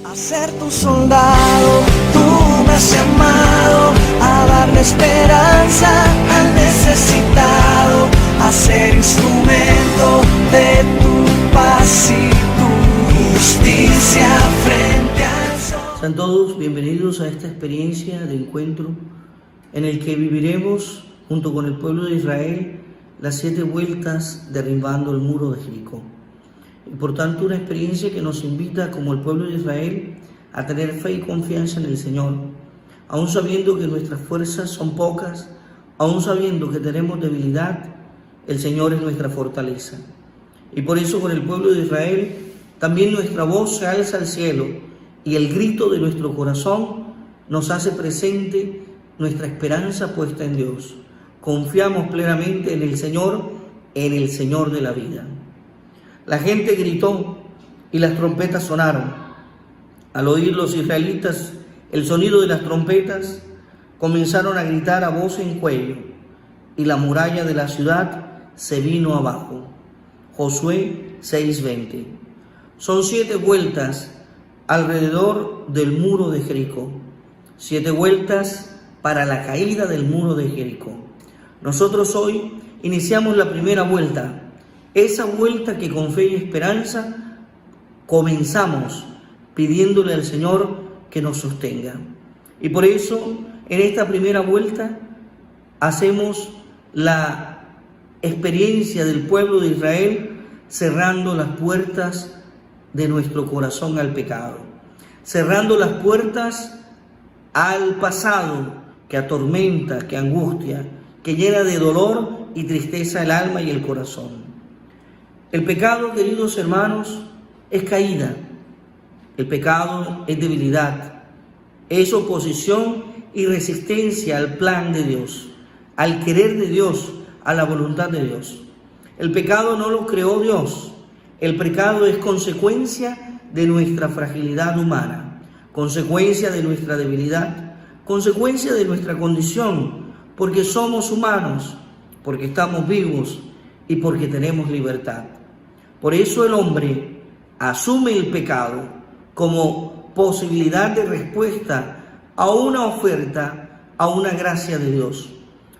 A ser tu soldado, tú me has llamado a darle esperanza al necesitado, a ser instrumento de tu paz y tu justicia frente al sol. Sean todos bienvenidos a esta experiencia de encuentro en el que viviremos junto con el pueblo de Israel las 7 vueltas derribando el muro de Jericó. Y por tanto una experiencia que nos invita como el pueblo de Israel a tener fe y confianza en el Señor, aún sabiendo que nuestras fuerzas son pocas, aún sabiendo que tenemos debilidad, el Señor es nuestra fortaleza. Y por eso con el pueblo de Israel también nuestra voz se alza al cielo y el grito de nuestro corazón nos hace presente nuestra esperanza puesta en Dios. Confiamos plenamente en el Señor de la vida. La gente gritó y las trompetas sonaron. Al oír los israelitas el sonido de las trompetas, comenzaron a gritar a voz en cuello, y la muralla de la ciudad se vino abajo. Josué 6:20. Son 7 vueltas alrededor del muro de Jericó. 7 vueltas para la caída del muro de Jericó. Nosotros hoy iniciamos la primera vuelta. Esa vuelta que con fe y esperanza comenzamos pidiéndole al Señor que nos sostenga. Y por eso en esta primera vuelta hacemos la experiencia del pueblo de Israel cerrando las puertas de nuestro corazón al pecado, cerrando las puertas al pasado que atormenta, que angustia, que llena de dolor y tristeza el alma y el corazón. El pecado, queridos hermanos, es caída. El pecado es debilidad, es oposición y resistencia al plan de Dios, al querer de Dios, a la voluntad de Dios. El pecado no lo creó Dios. El pecado es consecuencia de nuestra fragilidad humana, consecuencia de nuestra debilidad, consecuencia de nuestra condición, porque somos humanos, porque estamos vivos y porque tenemos libertad. Por eso el hombre asume el pecado como posibilidad de respuesta a una oferta, a una gracia de Dios.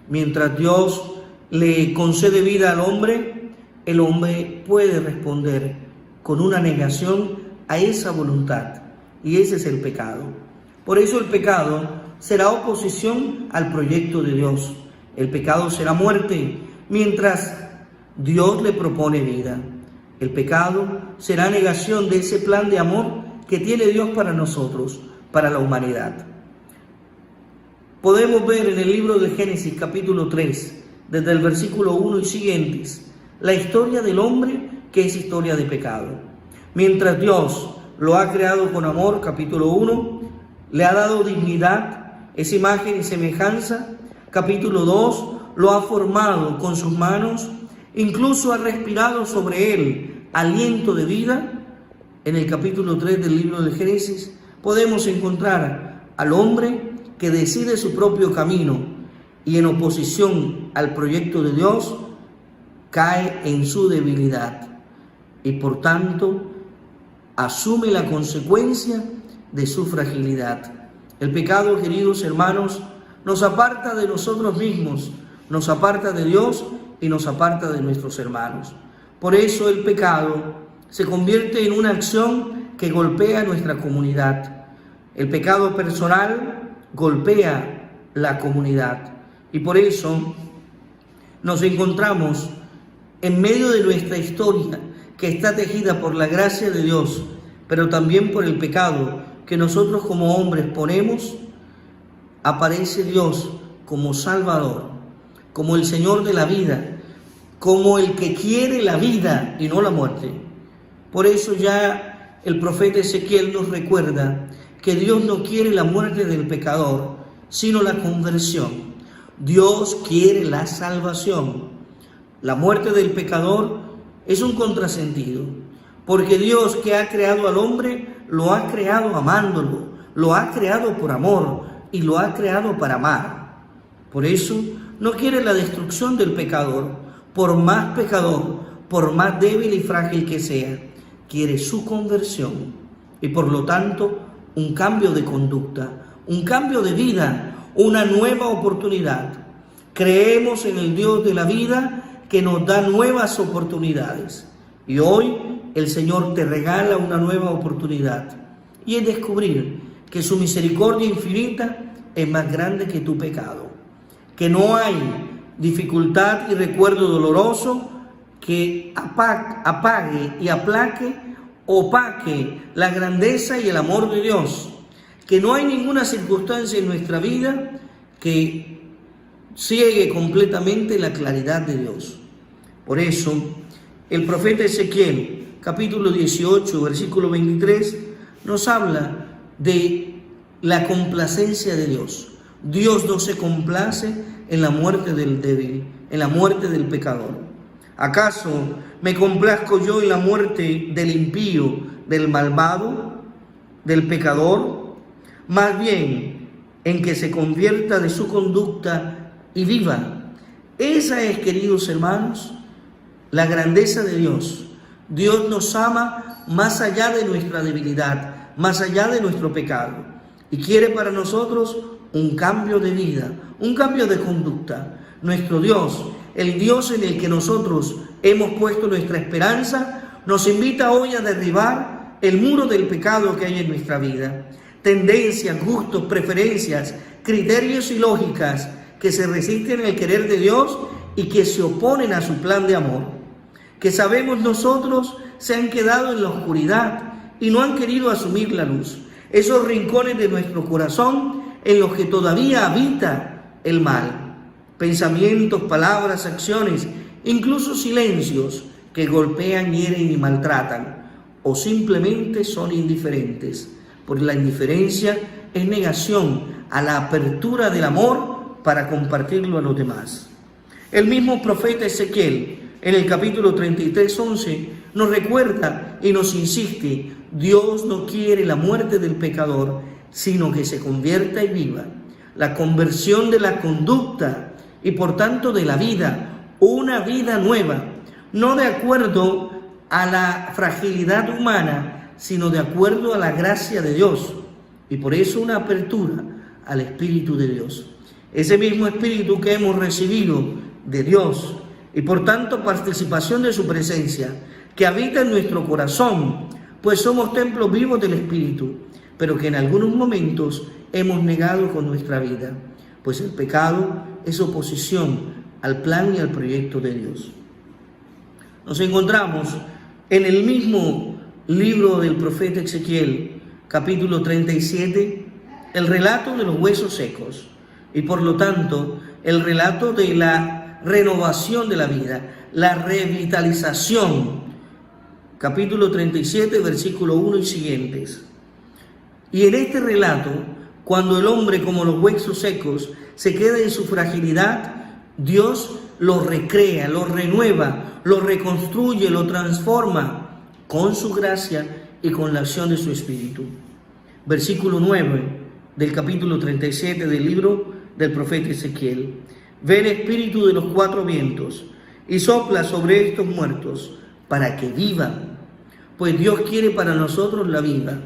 Mientras Dios le concede vida al hombre, el hombre puede responder con una negación a esa voluntad, y ese es el pecado. Por eso el pecado será oposición al proyecto de Dios. El pecado será muerte, mientras Dios le propone vida. El pecado será negación de ese plan de amor que tiene Dios para nosotros, para la humanidad. Podemos ver en el libro de Génesis capítulo 3, desde el versículo 1 y siguientes, la historia del hombre que es historia de pecado. Mientras Dios lo ha creado con amor, capítulo 1, le ha dado dignidad, esa imagen y semejanza, capítulo 2, lo ha formado con sus manos, incluso ha respirado sobre él aliento de vida. En el capítulo 3 del libro de Génesis podemos encontrar al hombre que decide su propio camino y en oposición al proyecto de Dios cae en su debilidad y por tanto asume la consecuencia de su fragilidad. El pecado, queridos hermanos, nos aparta de nosotros mismos, nos aparta de Dios y nos aparta de nuestros hermanos. Por eso el pecado se convierte en una acción que golpea nuestra comunidad. El pecado personal golpea la comunidad. Y por eso nos encontramos en medio de nuestra historia que está tejida por la gracia de Dios, pero también por el pecado que nosotros como hombres ponemos. Aparece Dios como Salvador, como el Señor de la vida, como el que quiere la vida y no la muerte. Por eso ya el profeta Ezequiel nos recuerda que Dios no quiere la muerte del pecador, sino la conversión. Dios quiere la salvación. La muerte del pecador es un contrasentido, porque Dios que ha creado al hombre, lo ha creado amándolo, lo ha creado por amor y lo ha creado para amar. Por eso no quiere la destrucción del pecador, por más pecador, por más débil y frágil que sea, quiere su conversión. y por lo tanto un cambio de conducta, un cambio de vida, una nueva oportunidad. Creemos en el Dios de la vida que nos da nuevas oportunidades. Y hoy el Señor te regala una nueva oportunidad. Y es descubrir que su misericordia infinita es más grande que tu pecado. Que no hay dificultad y recuerdo doloroso que apague y aplaque, opaque la grandeza y el amor de Dios. Que no hay ninguna circunstancia en nuestra vida que ciegue completamente la claridad de Dios. Por eso, el profeta Ezequiel, capítulo 18, versículo 23, nos habla de la complacencia de Dios. Dios no se complace en la muerte del débil, en la muerte del pecador. ¿Acaso me complazco yo en la muerte del impío, del malvado, del pecador? Más bien en que se convierta de su conducta y viva. Esa es, queridos hermanos, la grandeza de Dios. Dios nos ama más allá de nuestra debilidad, más allá de nuestro pecado, y quiere para nosotros un cambio de vida, un cambio de conducta. Nuestro Dios, el Dios en el que nosotros hemos puesto nuestra esperanza, nos invita hoy a derribar el muro del pecado que hay en nuestra vida. Tendencias, gustos, preferencias, criterios y lógicas que se resisten al querer de Dios y que se oponen a su plan de amor. Que sabemos nosotros se han quedado en la oscuridad y no han querido asumir la luz. Esos rincones de nuestro corazón en los que todavía habita el mal. Pensamientos, palabras, acciones, incluso silencios que golpean, hieren y maltratan, o simplemente son indiferentes, porque la indiferencia es negación a la apertura del amor para compartirlo a los demás. El mismo profeta Ezequiel, en el capítulo 33:11, nos recuerda y nos insiste: Dios no quiere la muerte del pecador, sino que se convierta y viva. La conversión de la conducta y por tanto de la vida, una vida nueva, no de acuerdo a la fragilidad humana, sino de acuerdo a la gracia de Dios, y por eso una apertura al Espíritu de Dios. Ese mismo Espíritu que hemos recibido de Dios, y por tanto participación de su presencia, que habita en nuestro corazón, pues somos templos vivos del Espíritu, pero que en algunos momentos hemos negado con nuestra vida, pues el pecado es oposición al plan y al proyecto de Dios. Nos encontramos en el mismo libro del profeta Ezequiel, capítulo 37, el relato de los huesos secos, y por lo tanto el relato de la renovación de la vida, la revitalización. Capítulo 37, versículo 1 y siguientes. Y en este relato, cuando el hombre, como los huesos secos, se queda en su fragilidad, Dios lo recrea, lo renueva, lo reconstruye, lo transforma con su gracia y con la acción de su Espíritu. Versículo 9 del capítulo 37 del libro del profeta Ezequiel. Ve el espíritu de los cuatro vientos y sopla sobre estos muertos para que vivan, pues Dios quiere para nosotros la vida,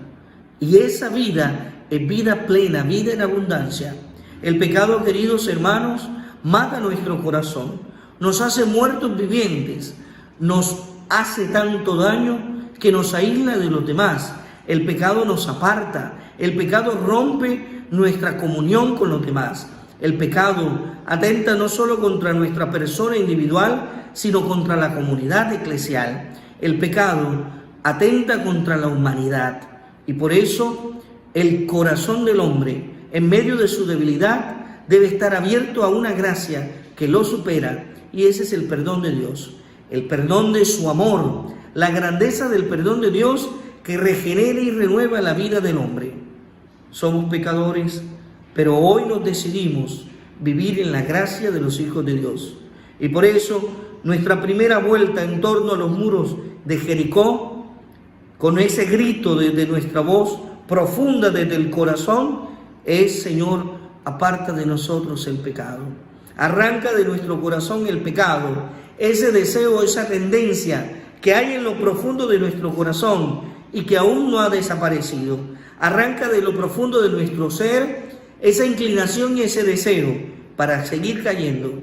y esa vida es vida plena, vida en abundancia. El pecado, queridos hermanos, mata nuestro corazón, nos hace muertos vivientes, nos hace tanto daño que nos aísla de los demás. El pecado nos aparta, el pecado rompe nuestra comunión con los demás. El pecado atenta no solo contra nuestra persona individual, sino contra la comunidad eclesial. El pecado atenta contra la humanidad, y por eso el corazón del hombre, en medio de su debilidad, debe estar abierto a una gracia que lo supera, y ese es el perdón de Dios, el perdón de su amor, la grandeza del perdón de Dios que regenera y renueva la vida del hombre. Somos pecadores, pero hoy nos decidimos vivir en la gracia de los hijos de Dios. Y por eso nuestra primera vuelta en torno a los muros de Jericó, con ese grito desde nuestra voz profunda desde el corazón, es: Señor, aparta de nosotros el pecado. Arranca de nuestro corazón el pecado, ese deseo, esa tendencia que hay en lo profundo de nuestro corazón, y que aún no ha desaparecido. Arranca de lo profundo de nuestro ser esa inclinación y ese deseo para seguir cayendo,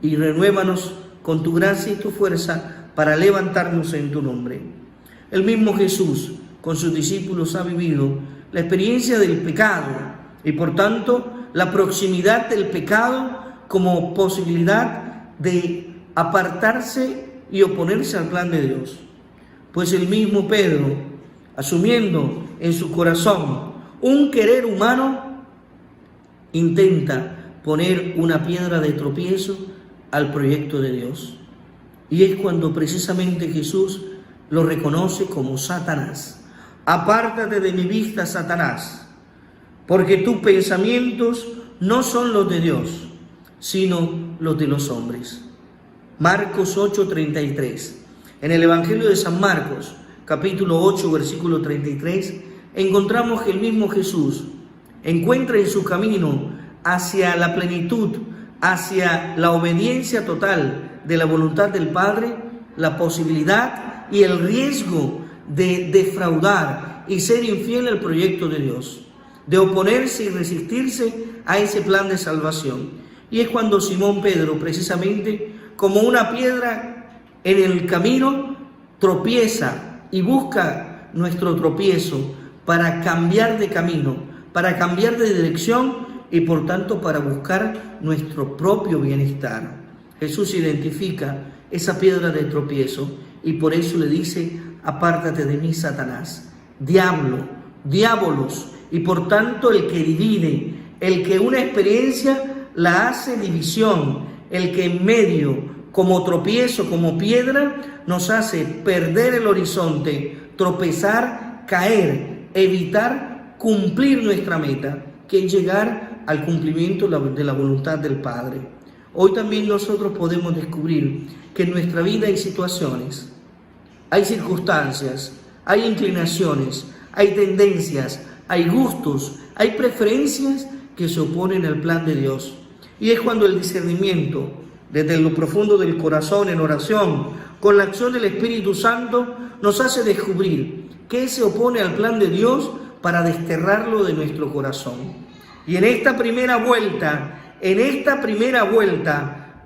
y renuévanos con tu gracia y tu fuerza para levantarnos en tu nombre. El mismo Jesús con sus discípulos ha vivido la experiencia del pecado y por tanto la proximidad del pecado como posibilidad de apartarse y oponerse al plan de Dios. Pues el mismo Pedro, asumiendo en su corazón un querer humano, intenta poner una piedra de tropiezo al proyecto de Dios. Y es cuando precisamente Jesús lo reconoce como Satanás. Apártate de mi vista, Satanás, porque tus pensamientos no son los de Dios, sino los de los hombres. Marcos 8:33. En el Evangelio de San Marcos, capítulo 8, versículo 33, encontramos que el mismo Jesús encuentra en su camino hacia la plenitud, hacia la obediencia total de la voluntad del Padre, la posibilidad y el riesgo de defraudar y ser infiel al proyecto de Dios, de oponerse y resistirse a ese plan de salvación. Y es cuando Simón Pedro, precisamente como una piedra en el camino, tropieza y busca nuestro tropiezo para cambiar de camino, para cambiar de dirección y por tanto para buscar nuestro propio bienestar. Jesús identifica esa piedra de tropiezo y por eso le dice: apártate de mí, Satanás, diablo, diabolos, y por tanto el que divide, el que una experiencia la hace división, el que en medio, como tropiezo, como piedra, nos hace perder el horizonte, tropezar, caer, evitar cumplir nuestra meta, que es llegar al cumplimiento de la voluntad del Padre. Hoy también nosotros podemos descubrir que en nuestra vida hay situaciones, hay circunstancias, hay inclinaciones, hay tendencias, hay gustos, hay preferencias que se oponen al plan de Dios. Y es cuando el discernimiento, desde lo profundo del corazón, en oración, con la acción del Espíritu Santo, nos hace descubrir qué se opone al plan de Dios para desterrarlo de nuestro corazón. Y en esta primera vuelta,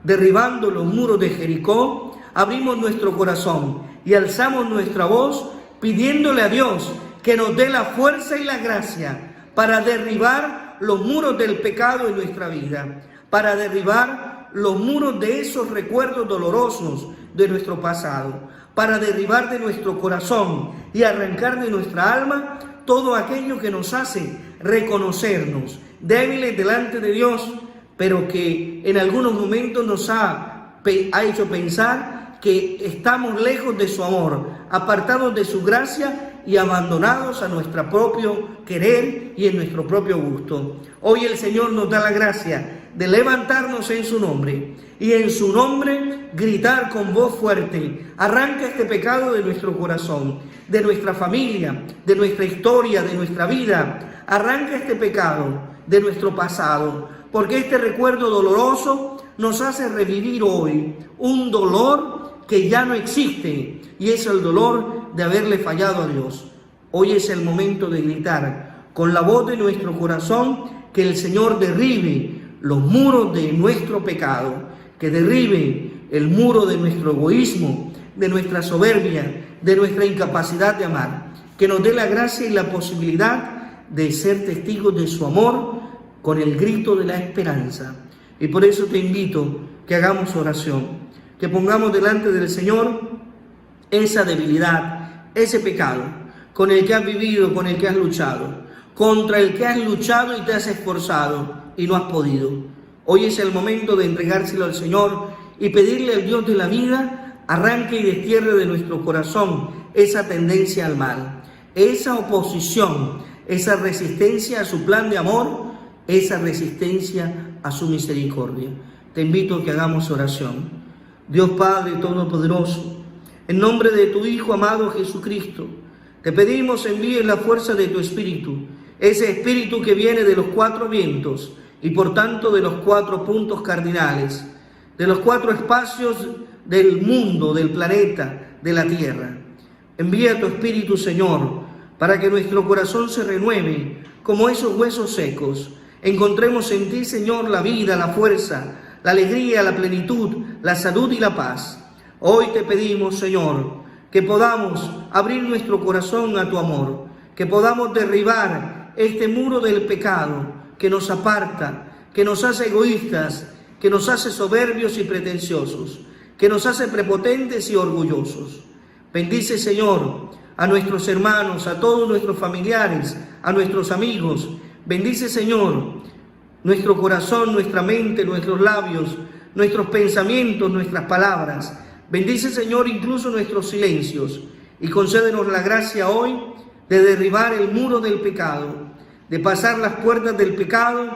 derribando los muros de Jericó, abrimos nuestro corazón y alzamos nuestra voz pidiéndole a Dios que nos dé la fuerza y la gracia para derribar los muros del pecado en nuestra vida, para derribar los muros de esos recuerdos dolorosos de nuestro pasado, para derribar de nuestro corazón y arrancar de nuestra alma todo aquello que nos hace reconocernos débiles delante de Dios, pero que en algunos momentos nos ha hecho pensar que estamos lejos de su amor, apartados de su gracia y abandonados a nuestro propio querer y en nuestro propio gusto. Hoy el Señor nos da la gracia de levantarnos en su nombre y en su nombre gritar con voz fuerte: arranca este pecado de nuestro corazón, de nuestra familia, de nuestra historia, de nuestra vida. Arranca este pecado de nuestro pasado, porque este recuerdo doloroso nos hace revivir hoy un dolor que ya no existe, y es el dolor de haberle fallado a Dios. Hoy es el momento de gritar con la voz de nuestro corazón que el Señor derribe los muros de nuestro pecado, que derribe el muro de nuestro egoísmo, de nuestra soberbia, de nuestra incapacidad de amar, que nos dé la gracia y la posibilidad de ser testigos de su amor con el grito de la esperanza. Y por eso te invito que hagamos oración, que pongamos delante del Señor esa debilidad, ese pecado con el que has vivido, con el que has luchado, contra el que has luchado y te has esforzado y no has podido. Hoy es el momento de entregárselo al Señor y pedirle al Dios de la vida arranque y destierre de nuestro corazón esa tendencia al mal, esa oposición, esa resistencia a su plan de amor, esa resistencia a su misericordia. Te invito a que hagamos oración. Dios Padre Todopoderoso, en nombre de tu Hijo amado Jesucristo, te pedimos envíes la fuerza de tu Espíritu, ese Espíritu que viene de los cuatro vientos y por tanto de los cuatro puntos cardinales, de los cuatro espacios del mundo, del planeta, de la tierra. Envía tu Espíritu, Señor, para que nuestro corazón se renueve como esos huesos secos. Encontremos en ti, Señor, la vida, la fuerza, la alegría, la plenitud, la salud y la paz. Hoy te pedimos, Señor, que podamos abrir nuestro corazón a tu amor, que podamos derribar este muro del pecado que nos aparta, que nos hace egoístas, que nos hace soberbios y pretenciosos, que nos hace prepotentes y orgullosos. Bendice, Señor, a nuestros hermanos, a todos nuestros familiares, a nuestros amigos. Bendice, Señor, nuestro corazón, nuestra mente, nuestros labios, nuestros pensamientos, nuestras palabras. Bendice, Señor, incluso nuestros silencios, y concédenos la gracia hoy de derribar el muro del pecado, de pasar las puertas del pecado,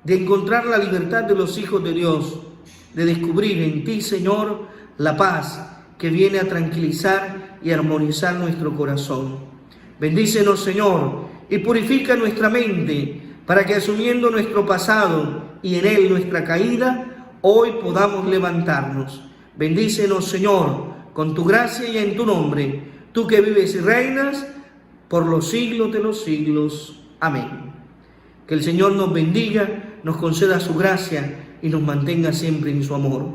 de encontrar la libertad de los hijos de Dios, de descubrir en ti, Señor, la paz que viene a tranquilizar y armonizar nuestro corazón. Bendícenos, Señor, y purifica nuestra mente, para que asumiendo nuestro pasado y en él nuestra caída, hoy podamos levantarnos. Bendícenos, Señor, con tu gracia y en tu nombre, tú que vives y reinas por los siglos de los siglos. Amén. Que el Señor nos bendiga, nos conceda su gracia y nos mantenga siempre en su amor.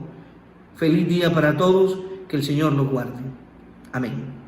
Feliz día para todos, que el Señor nos guarde. Amén.